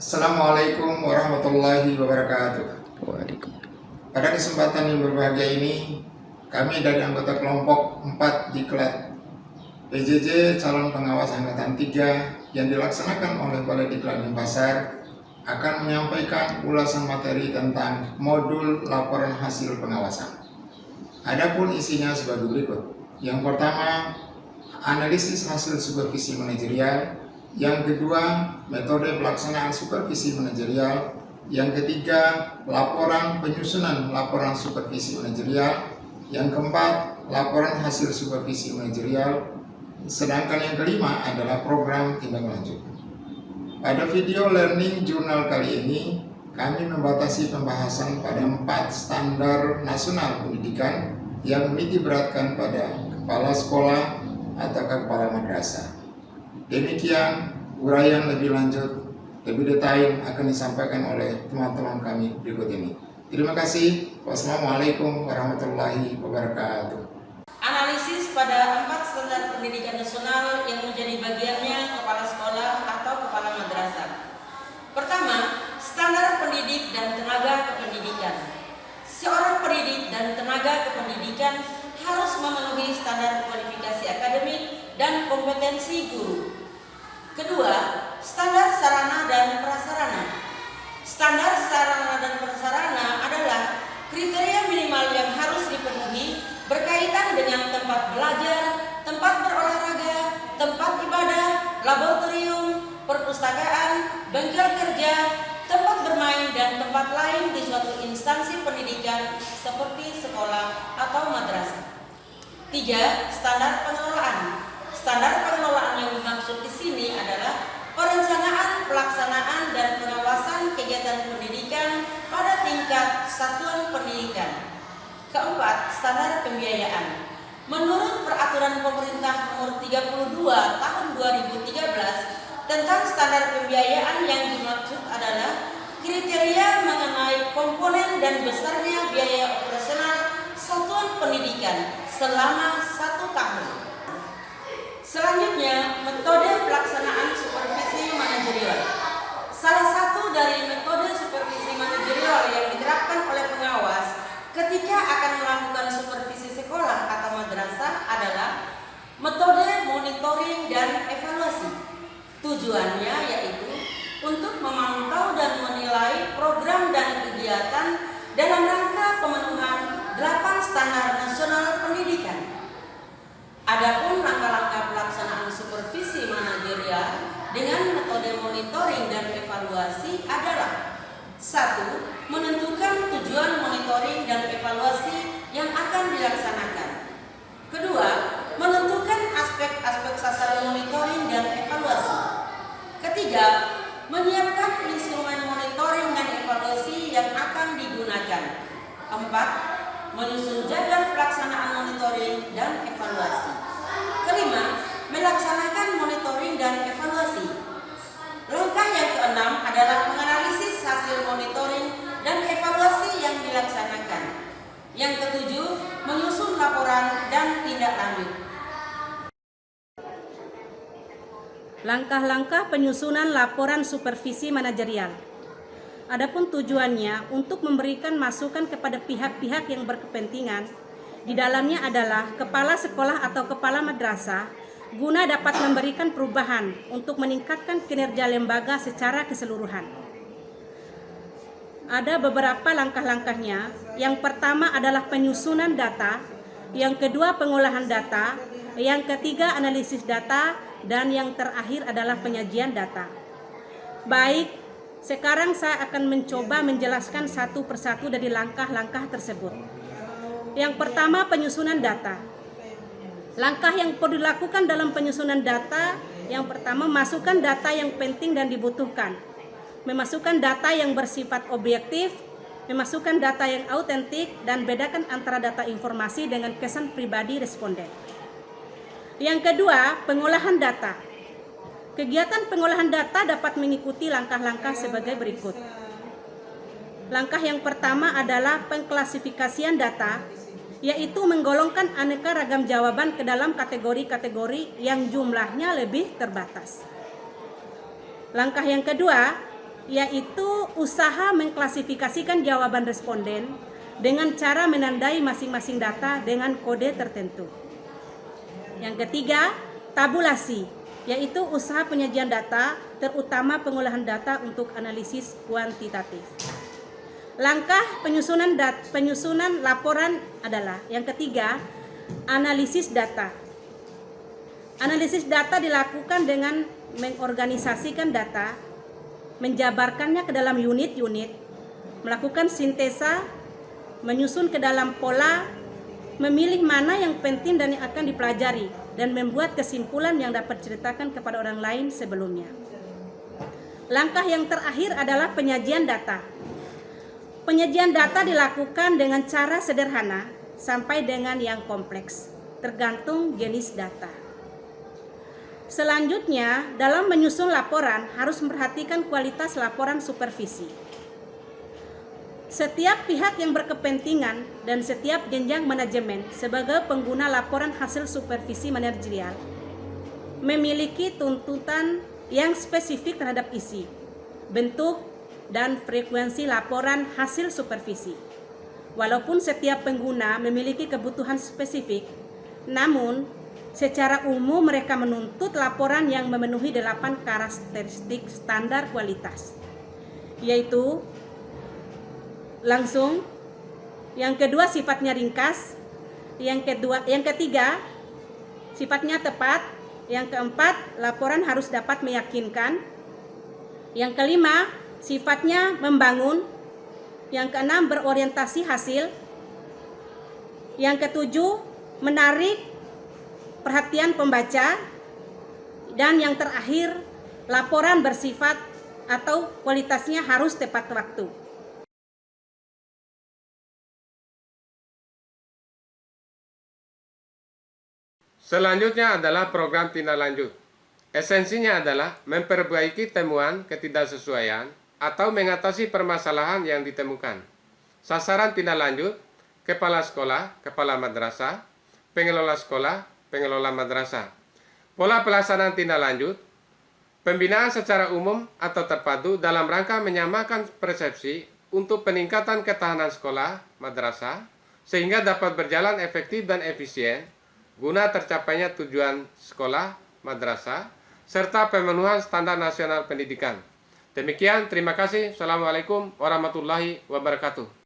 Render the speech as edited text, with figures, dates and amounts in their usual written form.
Assalamualaikum warahmatullahi wabarakatuh. Waalaikumsalam. Pada kesempatan yang berbahagia ini, kami dari anggota kelompok 4 Diklat PJJ Calon Pengawas Angkatan 3 yang dilaksanakan oleh Balai Diklat Denpasar akan menyampaikan ulasan materi tentang modul laporan hasil pengawasan. Adapun isinya sebagai berikut. Yang pertama, analisis hasil supervisi manajerial. Yang kedua, metode pelaksanaan supervisi manajerial. Yang ketiga, laporan penyusunan laporan supervisi manajerial. Yang keempat, laporan hasil supervisi manajerial. Sedangkan yang kelima adalah program tindak lanjut. Pada video learning jurnal kali ini, kami membatasi pembahasan pada 4 standar nasional pendidikan yang menitik beratkan pada kepala sekolah atau kepala madrasah. Demikian uraian lebih lanjut, lebih detail akan disampaikan oleh teman-teman kami berikut ini. Terima kasih. Wassalamualaikum warahmatullahi wabarakatuh. Analisis pada 4 standar pendidikan nasional yang menjadi bagiannya kepala sekolah atau kepala madrasah. Pertama, standar pendidik dan tenaga kependidikan. Seorang pendidik dan tenaga kependidikan harus memenuhi standar kualifikasi akademik dan kompetensi guru. Kedua, standar sarana dan prasarana. Standar sarana dan prasarana adalah kriteria minimal yang harus dipenuhi berkaitan dengan tempat belajar, tempat berolahraga, tempat ibadah, laboratorium, perpustakaan, bengkel kerja, tempat bermain, dan tempat lain di suatu instansi pendidikan seperti sekolah atau madrasah. 3. Standar pengelolaan. Standar pengelolaan yang dimaksud di sini adalah perencanaan, pelaksanaan, dan pengawasan kegiatan pendidikan pada tingkat satuan pendidikan. Keempat, standar pembiayaan. Menurut Peraturan Pemerintah Nomor 32 Tahun 2013 tentang standar pembiayaan, yang dimaksud adalah kriteria mengenai komponen dan besarnya biaya operasional satuan pendidikan selama 1 tahun. Selanjutnya, metode pelaksanaan supervisi manajerial. Salah satu dari metode supervisi manajerial yang diterapkan oleh pengawas ketika akan melakukan supervisi sekolah atau madrasah adalah metode monitoring dan evaluasi. Tujuannya yaitu untuk memantau dan menilai program dan kegiatan dalam rangka pemenuhan 8 standar nasional pendidikan. Adapun langkah-langkah pelaksanaan supervisi manajerial dengan metode monitoring dan evaluasi adalah: 1. Menentukan tujuan monitoring dan evaluasi yang akan dilaksanakan. Kedua, menentukan aspek-aspek sasaran monitoring dan evaluasi. Ketiga, menyiapkan instrumen monitoring dan evaluasi yang akan digunakan. 4. Menyusun jadwal pelaksanaan monitoring dan evaluasi. Kelima, melaksanakan monitoring dan evaluasi. Langkah yang keenam adalah menganalisis hasil monitoring dan evaluasi yang dilaksanakan. Yang ketujuh, menyusun laporan dan tindak lanjut. Langkah-langkah penyusunan laporan supervisi manajerial. Adapun tujuannya untuk memberikan masukan kepada pihak-pihak yang berkepentingan. Di dalamnya adalah kepala sekolah atau kepala madrasah guna dapat memberikan perubahan untuk meningkatkan kinerja lembaga secara keseluruhan. Ada beberapa langkah-langkahnya. Yang pertama adalah penyusunan data, yang kedua pengolahan data, yang ketiga analisis data, dan yang terakhir adalah penyajian data. Baik, sekarang saya akan mencoba menjelaskan satu persatu dari langkah-langkah tersebut. Yang pertama, penyusunan data. Langkah yang perlu dilakukan dalam penyusunan data, yang pertama, masukkan data yang penting dan dibutuhkan. Memasukkan data yang bersifat objektif, memasukkan data yang autentik, dan bedakan antara data informasi dengan kesan pribadi responden. Yang kedua, pengolahan data. Kegiatan pengolahan data dapat mengikuti langkah-langkah sebagai berikut. Langkah yang pertama adalah pengklasifikasian data, yaitu menggolongkan aneka ragam jawaban ke dalam kategori-kategori yang jumlahnya lebih terbatas. Langkah yang kedua, yaitu usaha mengklasifikasikan jawaban responden dengan cara menandai masing-masing data dengan kode tertentu. Yang ketiga, tabulasi, yaitu usaha penyajian data, terutama pengolahan data untuk analisis kuantitatif. Langkah penyusunan laporan adalah yang ketiga, analisis data. Analisis data dilakukan dengan mengorganisasikan data, menjabarkannya ke dalam unit-unit, melakukan sintesa, menyusun ke dalam pola, memilih mana yang penting dan yang akan dipelajari, dan membuat kesimpulan yang dapat diceritakan kepada orang lain sebelumnya. Langkah yang terakhir adalah penyajian data. Penyajian data dilakukan dengan cara sederhana sampai dengan yang kompleks, tergantung jenis data. Selanjutnya, dalam menyusun laporan harus memperhatikan kualitas laporan supervisi. Setiap pihak yang berkepentingan dan setiap jenjang manajemen sebagai pengguna laporan hasil supervisi manajerial memiliki tuntutan yang spesifik terhadap isi, bentuk, dan frekuensi laporan hasil supervisi. Walaupun setiap pengguna memiliki kebutuhan spesifik, namun secara umum mereka menuntut laporan yang memenuhi 8 karakteristik standar kualitas, yaitu langsung, yang kedua sifatnya ringkas, yang ketiga sifatnya tepat, yang keempat laporan harus dapat meyakinkan, yang kelima sifatnya membangun, yang keenam berorientasi hasil, yang ketujuh menarik perhatian pembaca, dan yang terakhir laporan bersifat atau kualitasnya harus tepat waktu. Selanjutnya adalah program tindak lanjut. Esensinya adalah memperbaiki temuan ketidaksesuaian atau mengatasi permasalahan yang ditemukan. Sasaran tindak lanjut, kepala sekolah, kepala madrasah, pengelola sekolah, pengelola madrasah. Pola pelaksanaan tindak lanjut, pembinaan secara umum atau terpadu dalam rangka menyamakan persepsi untuk peningkatan ketahanan sekolah, madrasah, sehingga dapat berjalan efektif dan efisien guna tercapainya tujuan sekolah, madrasah, serta pemenuhan standar nasional pendidikan. Demikian, terima kasih. Assalamualaikum warahmatullahi wabarakatuh.